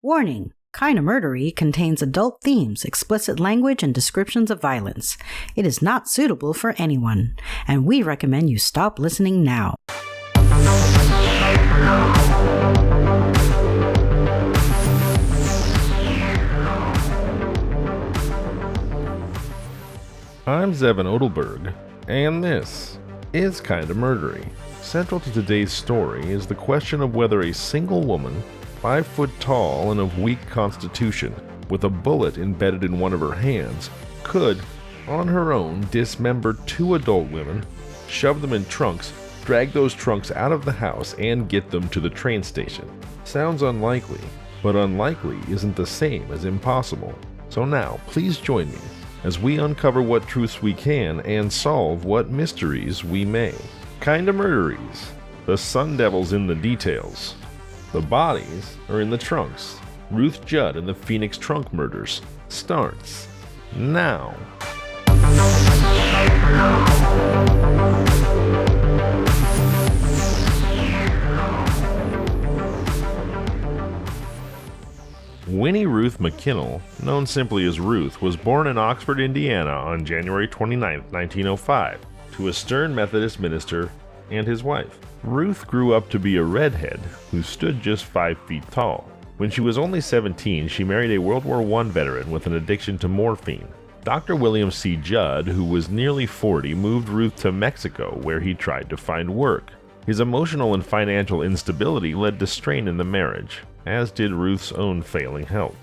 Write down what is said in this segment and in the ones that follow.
Warning! Kinda Murdery contains adult themes, explicit language, and descriptions of violence. It is not suitable for anyone, and we recommend you stop listening now. I'm Zevin Odelberg, and this is Kinda Murdery. Central to today's story is the question of whether a single woman, 5 foot tall and of weak constitution, with a bullet embedded in one of her hands, could, on her own, dismember 2 adult women, shove them in trunks, drag those trunks out of the house, and get them to the train station. Sounds unlikely, but unlikely isn't the same as impossible. So now, please join me as we uncover what truths we can and solve what mysteries we may. Kinda Murderies. The Sun Devil's in the details. The bodies are in the trunks. Ruth Judd and the Phoenix trunk murders starts now. Winnie Ruth McKinnell, known simply as Ruth, was born in Oxford, Indiana on January 29, 1905, to a stern Methodist minister and his wife. Ruth grew up to be a redhead who stood just 5 feet tall. When she was only 17, she married a World War I veteran with an addiction to morphine. Dr. William C. Judd, who was nearly 40, moved Ruth to Mexico, where he tried to find work. His emotional and financial instability led to strain in the marriage, as did Ruth's own failing health.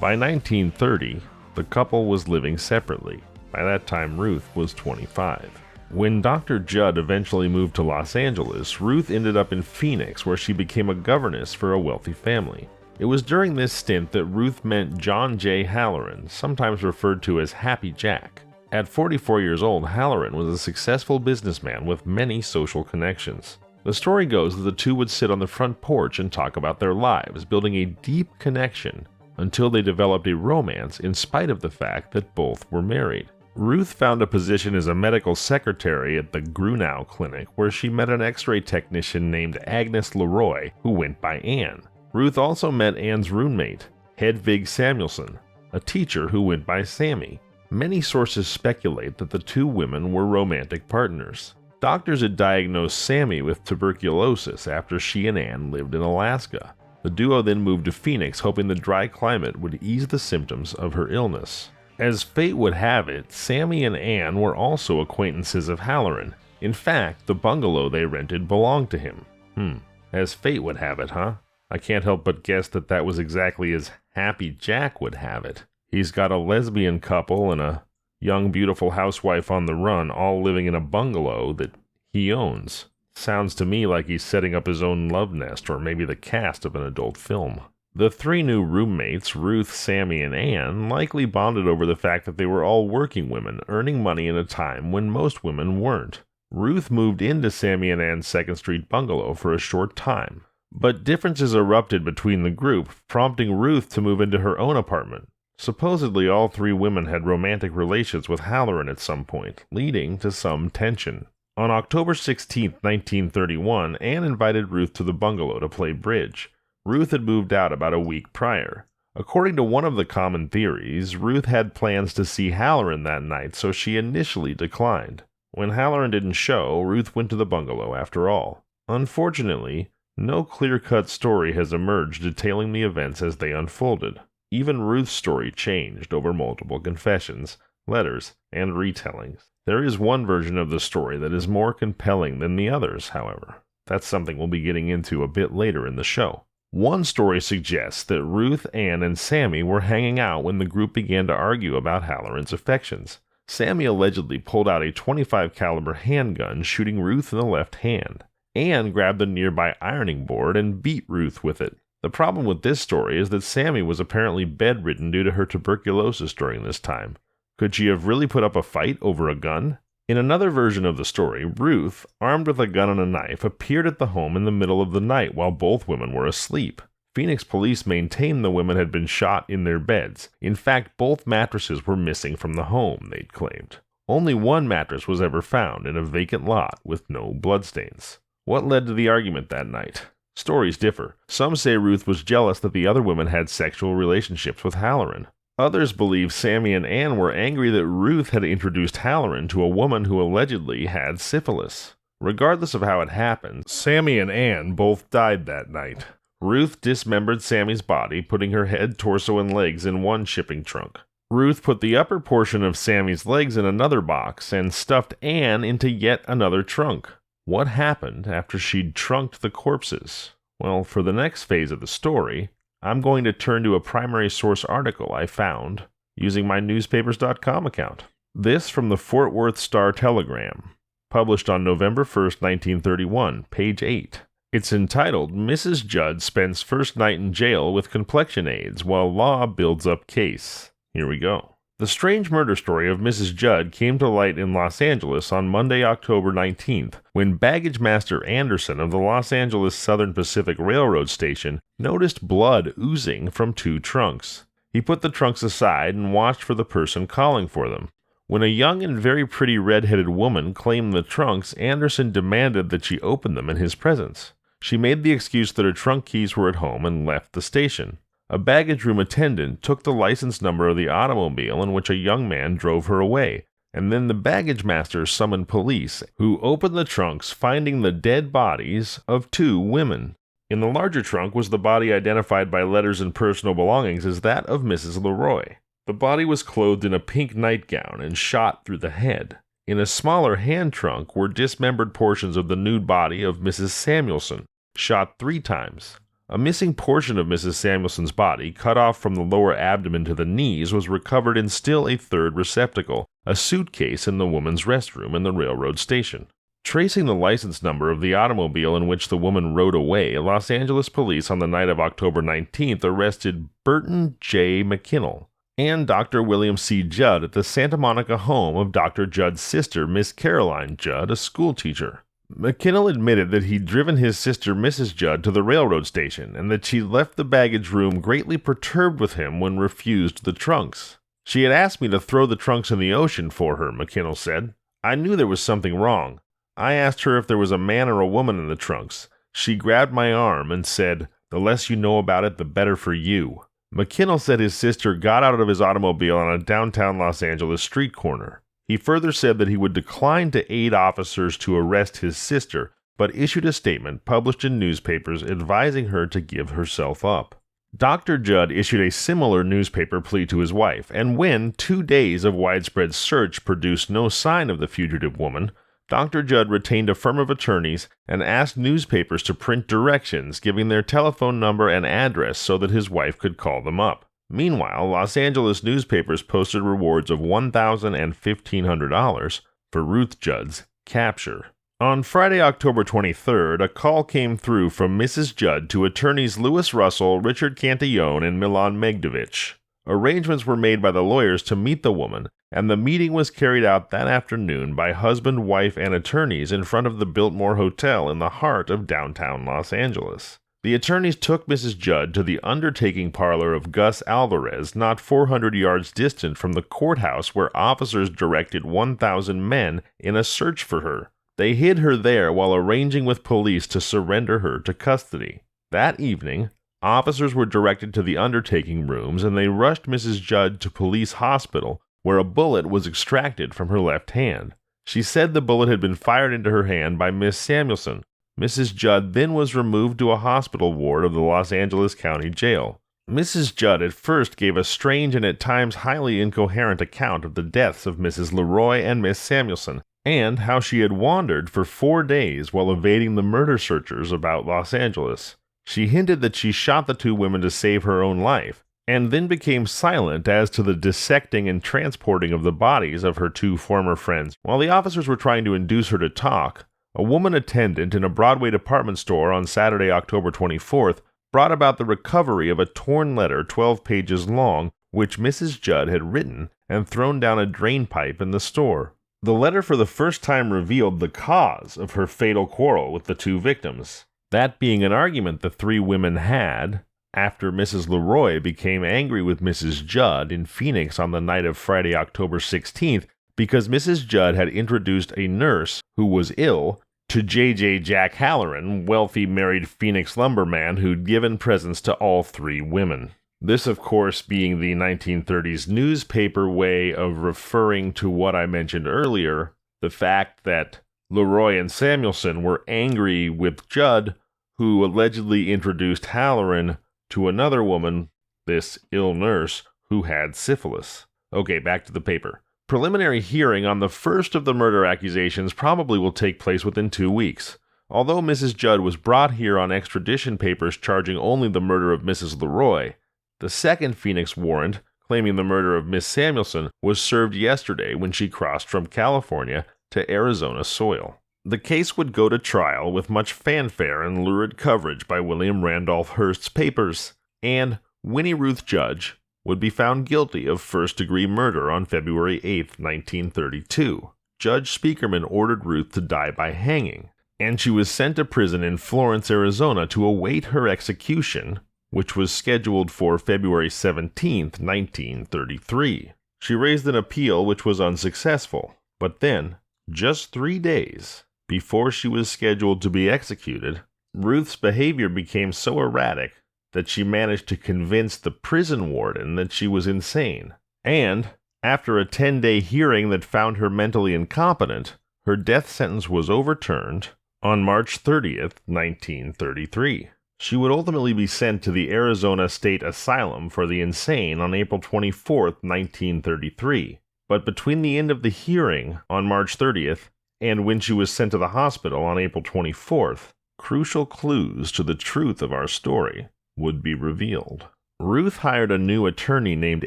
By 1930, the couple was living separately. By that time, Ruth was 25. When Dr. Judd eventually moved to Los Angeles, Ruth ended up in Phoenix, where she became a governess for a wealthy family. It was during this stint that Ruth met John J. Halloran, sometimes referred to as Happy Jack. At 44 years old, Halloran was a successful businessman with many social connections. The story goes that the two would sit on the front porch and talk about their lives, building a deep connection until they developed a romance in spite of the fact that both were married. Ruth found a position as a medical secretary at the Grunau Clinic, where she met an x-ray technician named Agnes Leroy, who went by Anne. Ruth also met Anne's roommate, Hedvig Samuelson, a teacher who went by Sammy. Many sources speculate that the two women were romantic partners. Doctors had diagnosed Sammy with tuberculosis after she and Anne lived in Alaska. The duo then moved to Phoenix, hoping the dry climate would ease the symptoms of her illness. As fate would have it, Sammy and Anne were also acquaintances of Halloran. In fact, the bungalow they rented belonged to him. As fate would have it, huh? I can't help but guess that that was exactly as Happy Jack would have it. He's got a lesbian couple and a young, beautiful housewife on the run, all living in a bungalow that he owns. Sounds to me like he's setting up his own love nest, or maybe the cast of an adult film. The 3 new roommates, Ruth, Sammy, and Anne, likely bonded over the fact that they were all working women, earning money in a time when most women weren't. Ruth moved into Sammy and Anne's 2nd Street bungalow for a short time, but differences erupted between the group, prompting Ruth to move into her own apartment. Supposedly, all 3 women had romantic relations with Halloran at some point, leading to some tension. On October 16, 1931, Anne invited Ruth to the bungalow to play bridge. Ruth had moved out about a week prior. According to one of the common theories, Ruth had plans to see Halloran that night, so she initially declined. When Halloran didn't show, Ruth went to the bungalow after all. Unfortunately, no clear-cut story has emerged detailing the events as they unfolded. Even Ruth's story changed over multiple confessions, letters, and retellings. There is one version of the story that is more compelling than the others, however. That's something we'll be getting into a bit later in the show. One story suggests that Ruth, Anne, and Sammy were hanging out when the group began to argue about Halloran's affections. Sammy allegedly pulled out a .25 caliber handgun, shooting Ruth in the left hand. Anne grabbed the nearby ironing board and beat Ruth with it. The problem with this story is that Sammy was apparently bedridden due to her tuberculosis during this time. Could she have really put up a fight over a gun? In another version of the story, Ruth, armed with a gun and a knife, appeared at the home in the middle of the night while both women were asleep. Phoenix police maintained the women had been shot in their beds. In fact, both mattresses were missing from the home, they'd claimed. Only one mattress was ever found in a vacant lot with no bloodstains. What led to the argument that night? Stories differ. Some say Ruth was jealous that the other women had sexual relationships with Halloran. Others believe Sammy and Ann were angry that Ruth had introduced Halloran to a woman who allegedly had syphilis. Regardless of how it happened, Sammy and Ann both died that night. Ruth dismembered Sammy's body, putting her head, torso, and legs in one shipping trunk. Ruth put the upper portion of Sammy's legs in another box and stuffed Ann into yet another trunk. What happened after she'd trunked the corpses? Well, for the next phase of the story, I'm going to turn to a primary source article I found using my newspapers.com account. This from the Fort Worth Star-Telegram, published on November 1st, 1931, page 8. It's entitled, Mrs. Judd Spends First Night in Jail with Complexion Aids While Law Builds Up Case. Here we go. The strange murder story of Mrs. Judd came to light in Los Angeles on Monday, October 19th, when Baggage Master Anderson of the Los Angeles Southern Pacific Railroad Station noticed blood oozing from 2 trunks. He put the trunks aside and watched for the person calling for them. When a young and very pretty red-headed woman claimed the trunks, Anderson demanded that she open them in his presence. She made the excuse that her trunk keys were at home and left the station. A baggage room attendant took the license number of the automobile in which a young man drove her away, and then the baggage master summoned police, who opened the trunks, finding the dead bodies of 2 women. In the larger trunk was the body identified by letters and personal belongings as that of Mrs. Leroy. The body was clothed in a pink nightgown and shot through the head. In a smaller hand trunk were dismembered portions of the nude body of Mrs. Samuelson, shot 3 times. A missing portion of Mrs. Samuelson's body, cut off from the lower abdomen to the knees, was recovered in still a 3rd receptacle, a suitcase in the woman's restroom in the railroad station. Tracing the license number of the automobile in which the woman rode away, Los Angeles police on the night of October 19th arrested Burton J. McKinnell and Dr. William C. Judd at the Santa Monica home of Dr. Judd's sister, Miss Caroline Judd, a schoolteacher. McKinnell admitted that he'd driven his sister, Mrs. Judd, to the railroad station, and that she left the baggage room greatly perturbed with him when refused the trunks. She had asked me to throw the trunks in the ocean for her, McKinnell said. I knew there was something wrong. I asked her if there was a man or a woman in the trunks. She grabbed my arm and said, "The less you know about it, the better for you." McKinnell said his sister got out of his automobile on a downtown Los Angeles street corner. He further said that he would decline to aid officers to arrest his sister, but issued a statement published in newspapers advising her to give herself up. Dr. Judd issued a similar newspaper plea to his wife, and when 2 days of widespread search produced no sign of the fugitive woman, Dr. Judd retained a firm of attorneys and asked newspapers to print directions giving their telephone number and address so that his wife could call them up. Meanwhile, Los Angeles newspapers posted rewards of $1,000 and $1,500 for Ruth Judd's capture. On Friday, October 23rd, a call came through from Mrs. Judd to attorneys Louis Russell, Richard Cantillon, and Milan Megdovich. Arrangements were made by the lawyers to meet the woman, and the meeting was carried out that afternoon by husband, wife, and attorneys in front of the Biltmore Hotel in the heart of downtown Los Angeles. The attorneys took Mrs. Judd to the undertaking parlor of Gus Alvarez, not 400 yards distant from the courthouse where officers directed 1,000 men in a search for her. They hid her there while arranging with police to surrender her to custody. That evening, officers were directed to the undertaking rooms, and they rushed Mrs. Judd to police hospital, where a bullet was extracted from her left hand. She said the bullet had been fired into her hand by Miss Samuelson. Mrs. Judd then was removed to a hospital ward of the Los Angeles County Jail. Mrs. Judd at first gave a strange and at times highly incoherent account of the deaths of Mrs. Leroy and Miss Samuelson, and how she had wandered for 4 days while evading the murder searchers about Los Angeles. She hinted that she shot the 2 women to save her own life, and then became silent as to the dissecting and transporting of the bodies of her 2 former friends. While the officers were trying to induce her to talk, a woman attendant in a Broadway department store on Saturday, October 24th, brought about the recovery of a torn letter 12 pages long, which Mrs. Judd had written and thrown down a drain pipe in the store. The letter for the first time revealed the cause of her fatal quarrel with the 2 victims, that being an argument the 3 women had after Mrs. Leroy became angry with Mrs. Judd in Phoenix on the night of Friday, October 16th, because Mrs. Judd had introduced a nurse who was ill to J.J. Jack Halloran, wealthy married Phoenix lumberman who'd given presents to all three women. This, of course, being the 1930s newspaper way of referring to what I mentioned earlier, the fact that Leroy and Samuelson were angry with Judd, who allegedly introduced Halloran to another woman, this ill nurse, who had syphilis. Okay, back to the paper. Preliminary hearing on the first of the murder accusations probably will take place within 2 weeks. Although Mrs. Judd was brought here on extradition papers charging only the murder of Mrs. Leroy, the second Phoenix warrant, claiming the murder of Miss Samuelson, was served yesterday when she crossed from California to Arizona soil. The case would go to trial with much fanfare and lurid coverage by William Randolph Hearst's papers, and Winnie Ruth Judd would be found guilty of first-degree murder on February 8, 1932. Judge Speakerman ordered Ruth to die by hanging, and she was sent to prison in Florence, Arizona to await her execution, which was scheduled for February 17, 1933. She raised an appeal which was unsuccessful, but then, just 3 days before she was scheduled to be executed, Ruth's behavior became so erratic that she managed to convince the prison warden that she was insane, and, after a 10-day hearing that found her mentally incompetent, her death sentence was overturned on March 30th, 1933. She would ultimately be sent to the Arizona State Asylum for the Insane on April 24, 1933. But between the end of the hearing on March 30th and when she was sent to the hospital on April 24th, crucial clues to the truth of our story would be revealed. Ruth hired a new attorney named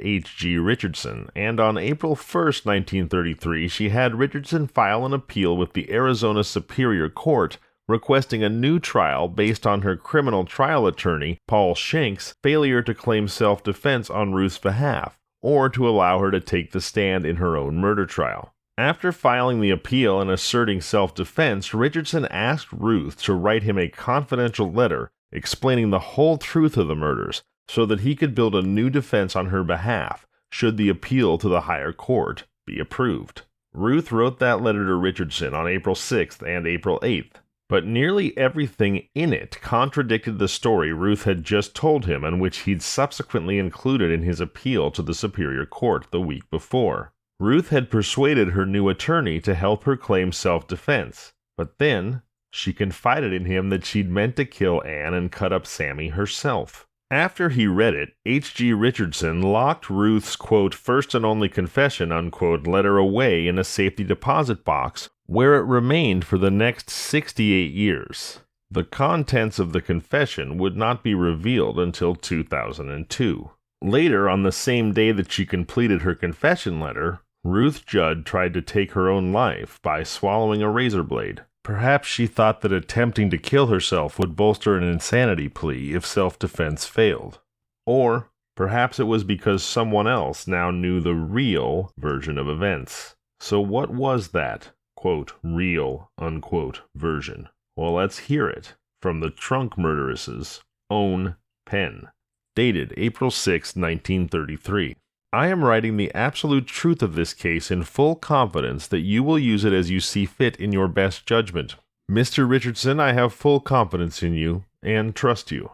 H.G. Richardson, and on April 1st, 1933, she had Richardson file an appeal with the Arizona Superior Court requesting a new trial based on her criminal trial attorney, Paul Schenk's, failure to claim self-defense on Ruth's behalf, or to allow her to take the stand in her own murder trial. After filing the appeal and asserting self-defense, Richardson asked Ruth to write him a confidential letter explaining the whole truth of the murders so that he could build a new defense on her behalf should the appeal to the higher court be approved. Ruth wrote that letter to Richardson on April 6th and April 8th. But nearly everything in it contradicted the story Ruth had just told him and which he'd subsequently included in his appeal to the Superior Court the week before. Ruth had persuaded her new attorney to help her claim self-defense, but then she confided in him that she'd meant to kill Anne and cut up Sammy herself. After he read it, H.G. Richardson locked Ruth's, quote, first and only confession, unquote, letter away in a safety deposit box, where it remained for the next 68 years. The contents of the confession would not be revealed until 2002. Later, on the same day that she completed her confession letter, Ruth Judd tried to take her own life by swallowing a razor blade. Perhaps she thought that attempting to kill herself would bolster an insanity plea if self-defense failed. Or perhaps it was because someone else now knew the real version of events. So what was that, quote, real, unquote, version? Well, let's hear it from the trunk murderess's own pen. Dated April 6, 1933. I am writing the absolute truth of this case in full confidence that you will use it as you see fit in your best judgment. Mr. Richardson, I have full confidence in you, and trust you.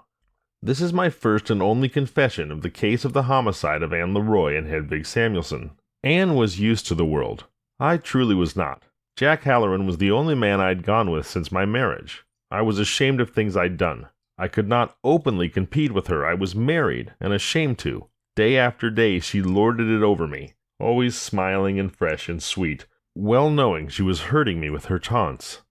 This is my first and only confession of the case of the homicide of Anne Leroy and Hedvig Samuelson. Anne was used to the world. I truly was not. Jack Halloran was the only man I'd gone with since my marriage. I was ashamed of things I'd done. I could not openly compete with her. I was married, and ashamed to. Day after day she lorded it over me, always smiling and fresh and sweet, well knowing she was hurting me with her taunts.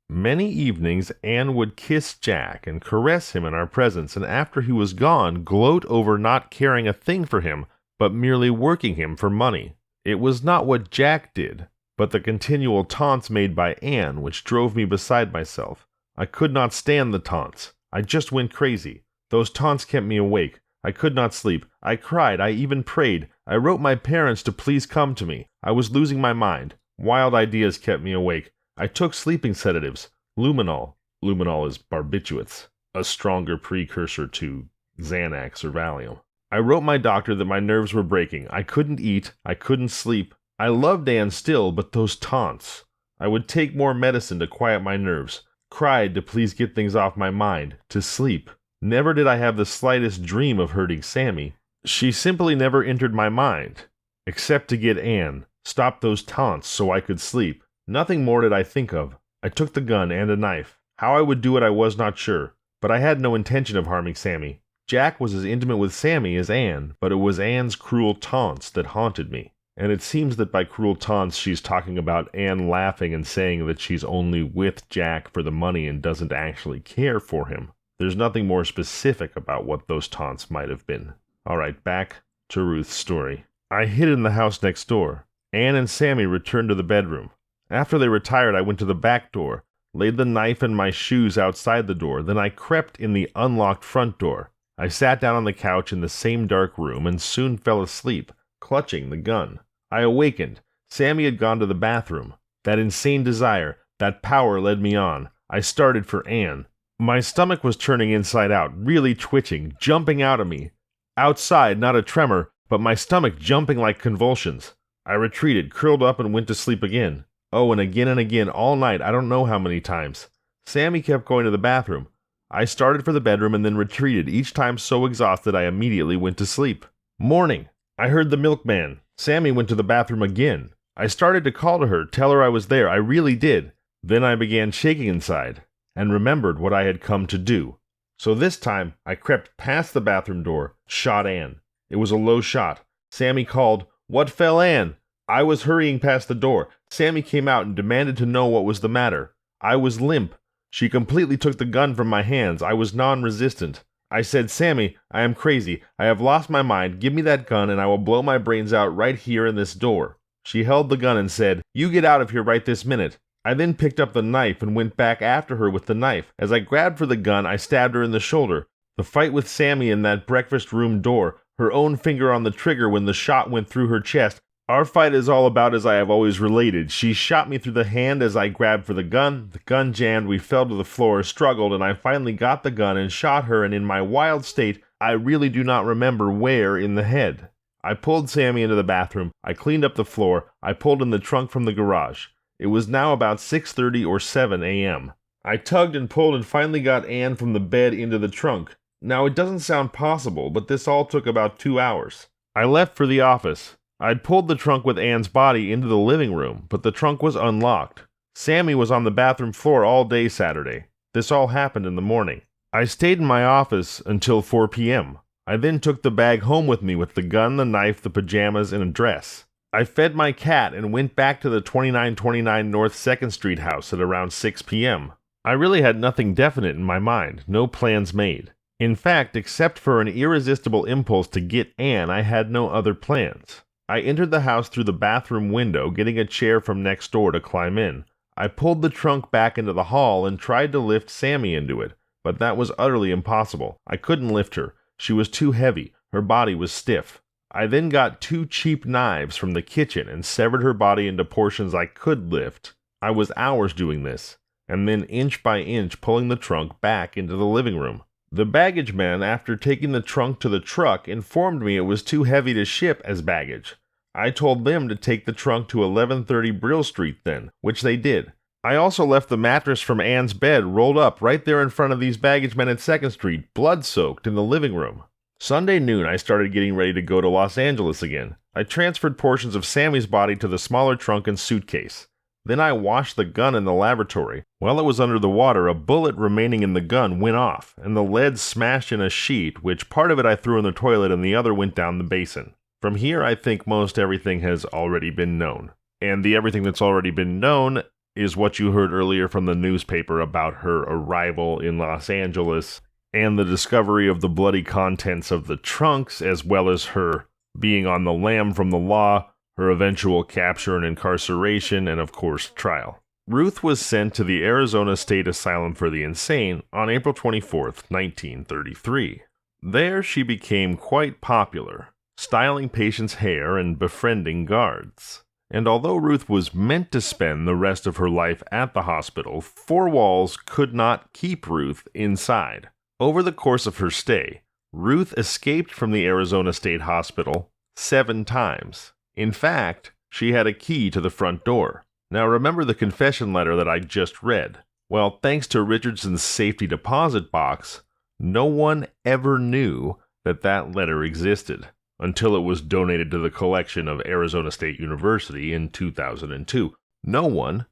Many evenings Anne would kiss Jack and caress him in our presence, and after he was gone, gloat over not caring a thing for him, but merely working him for money. It was not what Jack did, but the continual taunts made by Anne which drove me beside myself. I could not stand the taunts. I just went crazy. Those taunts kept me awake. I could not sleep. I cried. I even prayed. I wrote my parents to please come to me. I was losing my mind. Wild ideas kept me awake. I took sleeping sedatives. Luminol. Luminol is barbiturates, a stronger precursor to Xanax or Valium. I wrote my doctor that my nerves were breaking. I couldn't eat. I couldn't sleep. I loved Anne still, but those taunts. I would take more medicine to quiet my nerves, cried to please get things off my mind, to sleep. Never did I have the slightest dream of hurting Sammy. She simply never entered my mind, except to get Anne, stop those taunts so I could sleep. Nothing more did I think of. I took the gun and a knife. How I would do it I was not sure, but I had no intention of harming Sammy. Jack was as intimate with Sammy as Anne, but it was Anne's cruel taunts that haunted me. And it seems that by cruel taunts she's talking about Anne laughing and saying that she's only with Jack for the money and doesn't actually care for him. There's nothing more specific about what those taunts might have been. Alright, back to Ruth's story. I hid in the house next door. Anne and Sammy returned to the bedroom. After they retired, I went to the back door, laid the knife and my shoes outside the door, then I crept in the unlocked front door. I sat down on the couch in the same dark room and soon fell asleep, clutching the gun. I awakened. Sammy had gone to the bathroom. That insane desire, that power led me on. I started for Anne. My stomach was turning inside out, really twitching, jumping out of me. Outside, not a tremor, but my stomach jumping like convulsions. I retreated, curled up, and went to sleep again. Oh, and again, all night, I don't know how many times. Sammy kept going to the bathroom. I started for the bedroom and then retreated, each time so exhausted I immediately went to sleep. Morning. I heard the milkman. Sammy went to the bathroom again. I started to call to her, tell her I was there. I really did. Then I began shaking inside, and remembered what I had come to do. So this time, I crept past the bathroom door, shot Anne. It was a low shot. Sammy called, "What fell, Anne?" I was hurrying past the door. Sammy came out and demanded to know what was the matter. I was limp. She completely took the gun from my hands. I was non-resistant. I said, "Sammy, I am crazy. I have lost my mind. Give me that gun and I will blow my brains out right here in this door." She held the gun and said, "You get out of here right this minute." I then picked up the knife and went back after her with the knife. As I grabbed for the gun, I stabbed her in the shoulder. The fight with Sammy in that breakfast room door, her own finger on the trigger when the shot went through her chest. Our fight is all about as I have always related. She shot me through the hand as I grabbed for the gun jammed, we fell to the floor, struggled, and I finally got the gun and shot her, and in my wild state, I really do not remember where in the head. I pulled Sammy into the bathroom, I cleaned up the floor, I pulled in the trunk from the garage. It was now about 6:30 or 7 a.m. I tugged and pulled and finally got Anne from the bed into the trunk. Now it doesn't sound possible, but this all took about 2 hours. I left for the office. I'd pulled the trunk with Anne's body into the living room, but the trunk was unlocked. Sammy was on the bathroom floor all day Saturday. This all happened in the morning. I stayed in my office until 4 p.m. I then took the bag home with me with the gun, the knife, the pajamas, and a dress. I fed my cat and went back to the 2929 North 2nd Street house at around 6 p.m. I really had nothing definite in my mind, no plans made. In fact, except for an irresistible impulse to get Anne, I had no other plans. I entered the house through the bathroom window, getting a chair from next door to climb in. I pulled the trunk back into the hall and tried to lift Sammy into it, but that was utterly impossible. I couldn't lift her. She was too heavy. Her body was stiff. I then got 2 cheap knives from the kitchen and severed her body into portions I could lift. I was hours doing this, and then inch by inch pulling the trunk back into the living room. The baggage man, after taking the trunk to the truck, informed me it was too heavy to ship as baggage. I told them to take the trunk to 1130 Brill Street then, which they did. I also left the mattress from Anne's bed rolled up right there in front of these baggage men at 2nd Street, blood-soaked, in the living room. Sunday noon, I started getting ready to go to Los Angeles again. I transferred portions of Sammy's body to the smaller trunk and suitcase. Then I washed the gun in the lavatory. While it was under the water, a bullet remaining in the gun went off, and the lead smashed in a sheet, which part of it I threw in the toilet and the other went down the basin. From here, I think most everything has already been known. And the everything that's already been known is what you heard earlier from the newspaper about her arrival in Los Angeles and the discovery of the bloody contents of the trunks, as well as her being on the lam from the law, her eventual capture and incarceration, and of course, trial. Ruth was sent to the Arizona State Asylum for the Insane on April 24th, 1933. There she became quite popular, styling patients' hair and befriending guards. And although Ruth was meant to spend the rest of her life at the hospital, 4 walls could not keep Ruth inside. Over the course of her stay, Ruth escaped from the Arizona State Hospital 7 times. In fact, she had a key to the front door. Now remember the confession letter that I just read? Well, thanks to Richardson's safety deposit box, no one ever knew that that letter existed until it was donated to the collection of Arizona State University in 2002. No one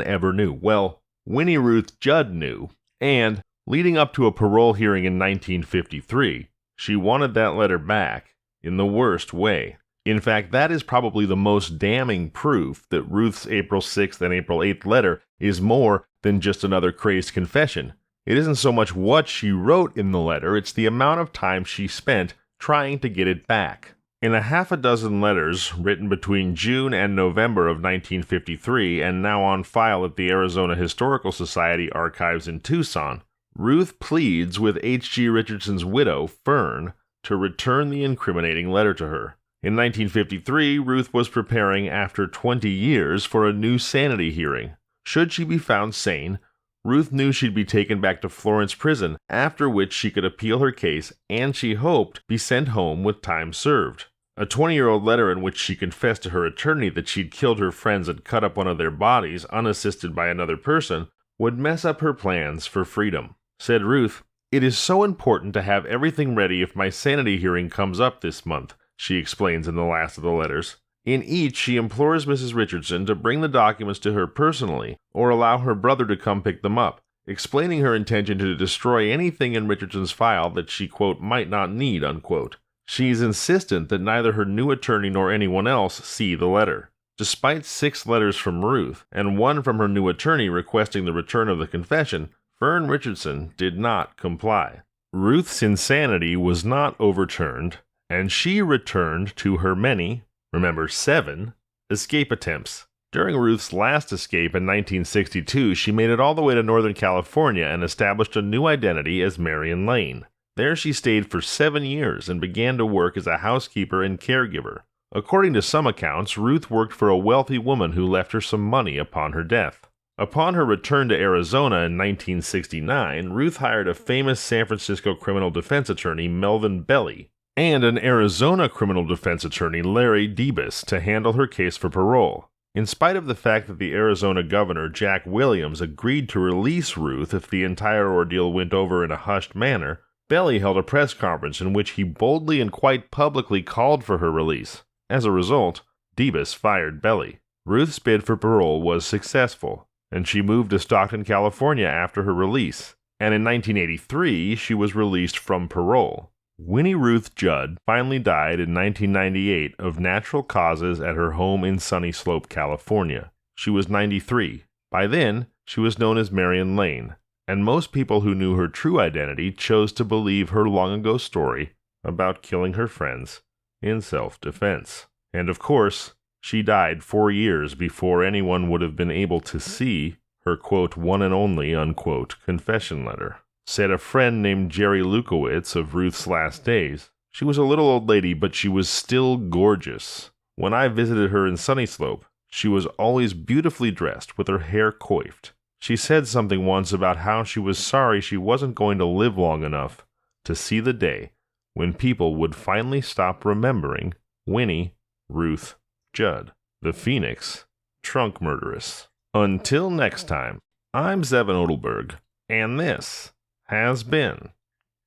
ever knew. Well, Winnie Ruth Judd knew, and leading up to a parole hearing in 1953, she wanted that letter back in the worst way. In fact, that is probably the most damning proof that Ruth's April 6th and April 8th letter is more than just another crazed confession. It isn't so much what she wrote in the letter, it's the amount of time she spent trying to get it back. In a half a dozen letters written between June and November of 1953 and now on file at the Arizona Historical Society archives in Tucson, Ruth pleads with H.G. Richardson's widow, Fern, to return the incriminating letter to her. In 1953, Ruth was preparing after 20 years for a new sanity hearing. Should she be found sane, Ruth knew she'd be taken back to Florence prison, after which she could appeal her case and she hoped be sent home with time served. A 20-year-old letter in which she confessed to her attorney that she'd killed her friends and cut up one of their bodies unassisted by another person would mess up her plans for freedom. Said Ruth, "It is so important to have everything ready if my sanity hearing comes up this month," she explains in the last of the letters. In each, she implores Mrs. Richardson to bring the documents to her personally or allow her brother to come pick them up, explaining her intention to destroy anything in Richardson's file that she, quote, might not need, unquote. She's insistent that neither her new attorney nor anyone else see the letter. Despite 6 letters from Ruth and 1 from her new attorney requesting the return of the confession, Fern Richardson did not comply. Ruth's insanity was not overturned, and she returned to her many, remember 7, escape attempts. During Ruth's last escape in 1962, she made it all the way to Northern California and established a new identity as Marion Lane. There she stayed for 7 years and began to work as a housekeeper and caregiver. According to some accounts, Ruth worked for a wealthy woman who left her some money upon her death. Upon her return to Arizona in 1969, Ruth hired a famous San Francisco criminal defense attorney, Melvin Belli, and an Arizona criminal defense attorney, Larry Debus, to handle her case for parole. In spite of the fact that the Arizona governor, Jack Williams, agreed to release Ruth if the entire ordeal went over in a hushed manner, Belli held a press conference in which he boldly and quite publicly called for her release. As a result, Debus fired Belli. Ruth's bid for parole was successful, and she moved to Stockton, California after her release, and in 1983 she was released from parole. Winnie Ruth Judd finally died in 1998 of natural causes at her home in Sunny Slope, California. She was 93. By then, she was known as Marion Lane, and most people who knew her true identity chose to believe her long-ago story about killing her friends in self-defense. And of course, she died 4 years before anyone would have been able to see her, quote, one and only, unquote, confession letter. Said a friend named Jerry Lukowitz of Ruth's last days, "She was a little old lady, but she was still gorgeous. When I visited her in Sunny Slope, she was always beautifully dressed with her hair coiffed. She said something once about how she was sorry she wasn't going to live long enough to see the day when people would finally stop remembering Winnie Ruth Judd, the Phoenix trunk murderess." Until next time, I'm Zevin Odelberg, and this has been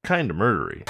Kinda Murdery.